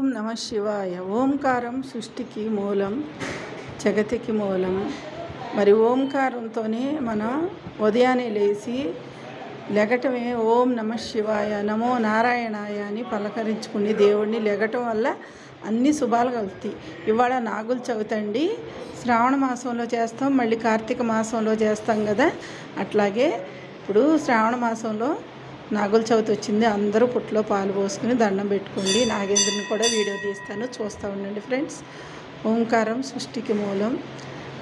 ఓం నమ శివాయ. ఓంకారం సృష్టికి మూలం, జగతికి మూలం. మరి ఓంకారంతోనే మనం ఉదయాన్నే లేచి లెగటమే ఓం నమ శివాయ, నమో నారాయణాయ అని పలకరించుకుని దేవుడిని లెగటం వల్ల అన్ని శుభాలు కలుగుతాయి. ఇవాళ నాగుల చవితి అండి. శ్రావణ మాసంలో చేస్తాం, మళ్ళీ కార్తీక మాసంలో చేస్తాం కదా. అట్లాగే ఇప్పుడు శ్రావణ మాసంలో నాగుల చవితి వచ్చింది. అందరూ పుట్లో పాలు పోసుకుని దండం పెట్టుకోండి. నాగేంద్రుని కూడా వీడియో తీస్తాను, చూస్తూ ఉండండి ఫ్రెండ్స్. ఓంకారం సృష్టికి మూలం.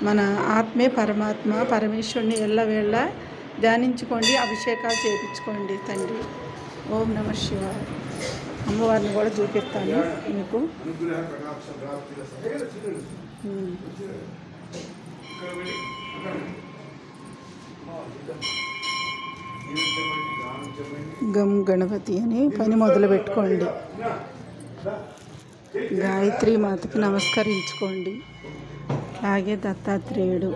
మన ఆత్మే పరమాత్మ, పరమేశ్వరుని ఎల్లవేళ ధ్యానించుకోండి, అభిషేకాలు చేయించుకోండి తండ్రి. ఓం నమ శివాయ. అమ్మవారిని కూడా చూపిస్తాను మీకు. గం గణపతి అని పని మొదలు పెట్టుకోండి. గాయత్రి మాతకి నమస్కరించుకోండి. అలాగే దత్తాత్రేయుడు,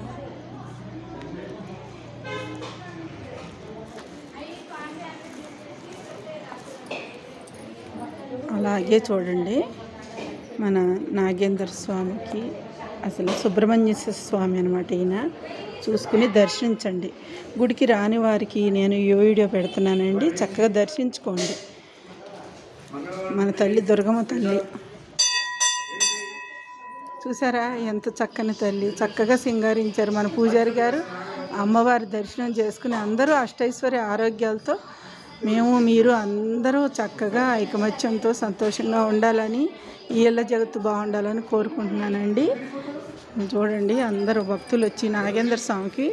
అలాగే చూడండి మన నాగేంద్ర స్వామికి, అసలు సుబ్రహ్మణ్యేశ్వర స్వామి అనమాట ఈయన. చూసుకుని దర్శించండి. గుడికి రాని వారికి నేను ఈ వీడియో పెడుతున్నానండి, చక్కగా దర్శించుకోండి. మన తల్లి దుర్గమ్మ తల్లి చూసారా, ఎంత చక్కని తల్లి. చక్కగా సింగారించారు మన పూజారి గారు. అమ్మవారి దర్శనం చేసుకుని అందరూ అష్టైశ్వర్య ఆరోగ్యాలతో మీరు అందరూ చక్కగా ఐకమత్యంతో సంతోషంగా ఉండాలని, ఈ ఏళ్ళ జగత్తు బాగుండాలని కోరుకుంటున్నానండి. చూడండి అందరూ భక్తులు వచ్చి నాగేంద్ర స్వామికి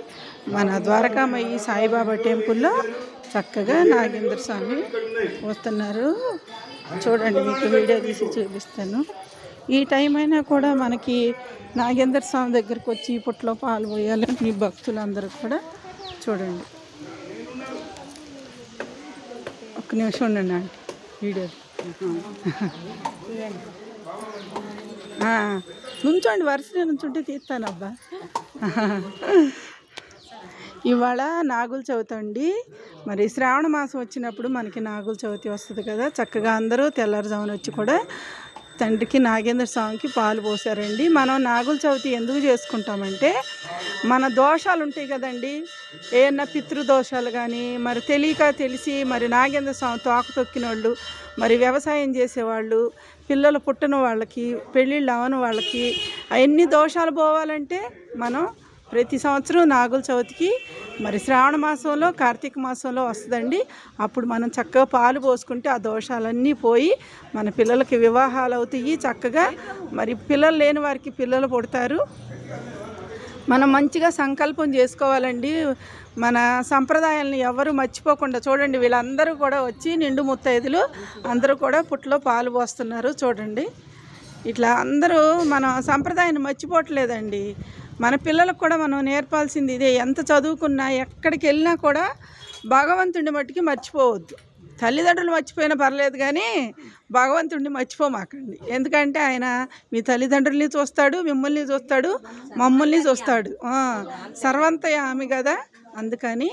మన ద్వారకామయ్యి సాయిబాబా టెంపుల్లో చక్కగా నాగేంద్ర స్వామి వస్తున్నారు. చూడండి, మీకు వీడియో తీసి చూపిస్తాను. ఈ టైం అయినా కూడా మనకి నాగేంద్ర స్వామి దగ్గరికి వచ్చి పుట్లో పాలు పోయాలని మీ భక్తులందరూ కూడా చూడండి. ఒక్క నిమిషం ఉండండి ఆంటీ, వీడియో నుంచోండి, వరుసగా నుంచుంటే తీస్తాను అబ్బా. ఇవాళ నాగుల చవితి అండి. మరి శ్రావణ మాసం వచ్చినప్పుడు మనకి నాగుల చవితి వస్తుంది కదా. చక్కగా అందరూ తెల్లారుజామున వచ్చి కూడా తండ్రికి నాగేంద్ర స్వామికి పాలు పోసారండి. మనం నాగుల చవితి ఎందుకు చేసుకుంటామంటే, మన దోషాలు ఉంటాయి కదండి, ఏమన్నా పితృదోషాలు కానీ, మరి తెలిసి మరి నాగేంద్ర స్వామి తోక తొక్కిన వాళ్ళు, మరి వ్యవసాయం చేసేవాళ్ళు, పిల్లలు పుట్టిన వాళ్ళకి, పెళ్ళిళ్ళు అవని వాళ్ళకి అవన్నీ దోషాలు పోవాలంటే మనం ప్రతి సంవత్సరం నాగుల చవితికి మరి శ్రావణ మాసంలో కార్తీక మాసంలో వస్తుందండి. అప్పుడు మనం చక్కగా పాలు పోసుకుంటే ఆ దోషాలన్నీ పోయి మన పిల్లలకి వివాహాలు అవుతాయి. చక్కగా మరి పిల్లలు లేని వారికి పిల్లలు పుడతారు. మనం మంచిగా సంకల్పం చేసుకోవాలండి. మన సంప్రదాయాలను ఎవరు మర్చిపోకుండా చూడండి. వీళ్ళందరూ కూడా వచ్చి నిండు ముత్తైదులు అందరూ కూడా పుట్లో పాలు పోస్తున్నారు. చూడండి, ఇట్లా అందరూ మన సంప్రదాయాన్ని మర్చిపోవట్లేదండి. మన పిల్లలకు కూడా మనం నేర్పాల్సింది ఇదే. ఎంత చదువుకున్నా ఎక్కడికి వెళ్ళినా కూడా భగవంతుడిని మట్టికి మర్చిపోవద్దు. తల్లిదండ్రులు మర్చిపోయినా పర్లేదు కానీ భగవంతుడిని మర్చిపోమాకండి. ఎందుకంటే ఆయన మీ తల్లిదండ్రుల్ని చూస్తాడు, మిమ్మల్ని చూస్తాడు, మమ్మల్ని చూస్తాడు. సర్వంతయామి కదా. అందుకని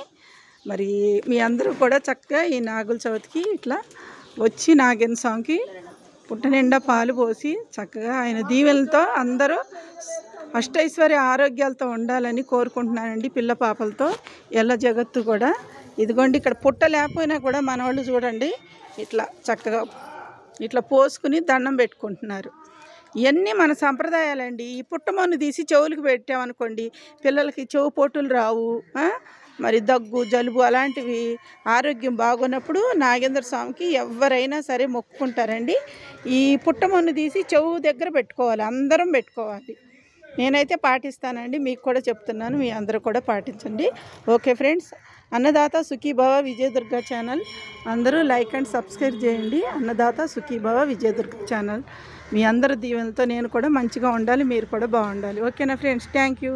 మరి మీ అందరూ కూడా చక్కగా ఈ నాగుల చవితికి ఇట్లా వచ్చి నాగేంద్ర స్వామికి పుట్ట నిండా పాలు పోసి చక్కగా ఆయన దీవెనలతో అందరూ అష్టైశ్వర్య ఆరోగ్యాలతో ఉండాలని కోరుకుంటున్నానండి. పిల్ల పాపలతో ఎల్ల జగత్తు కూడా. ఇదిగోండి, ఇక్కడ పుట్ట లేకపోయినా కూడా మన వాళ్ళు చూడండి ఇట్లా చక్కగా ఇట్లా పోసుకుని దండం పెట్టుకుంటున్నారు. ఇవన్నీ మన సంప్రదాయాలండి. ఈ పుట్టమన్ను తీసి చెవులకు పెట్టామనుకోండి, పిల్లలకి చెవు పోటులు రావు. మరి దగ్గు, జలుబు అలాంటివి ఆరోగ్యం బాగున్నప్పుడు నాగేంద్ర స్వామికి ఎవరైనా సరే మొక్కుకుంటారండి. ఈ పుట్టమన్ను తీసి చెవు దగ్గర పెట్టుకోవాలి, అందరం పెట్టుకోవాలి. నేనైతే పాటిస్తానండి, మీకు కూడా చెప్తున్నాను, మీ అందరూ కూడా పాటించండి. Okay friends, Annadata Sukhibhava Vijayadurga channel అందరూ లైక్ అండ్ సబ్స్క్రైబ్ చేయండి. అన్నదాత సుఖీభవ విజయదుర్గ ఛానల్ మీ అందరి దీవెనలతో నేను కూడా మంచిగా ఉండాలి, మీరు కూడా బాగుండాలి. ఓకేనా ఫ్రెండ్స్, థ్యాంక్ యూ.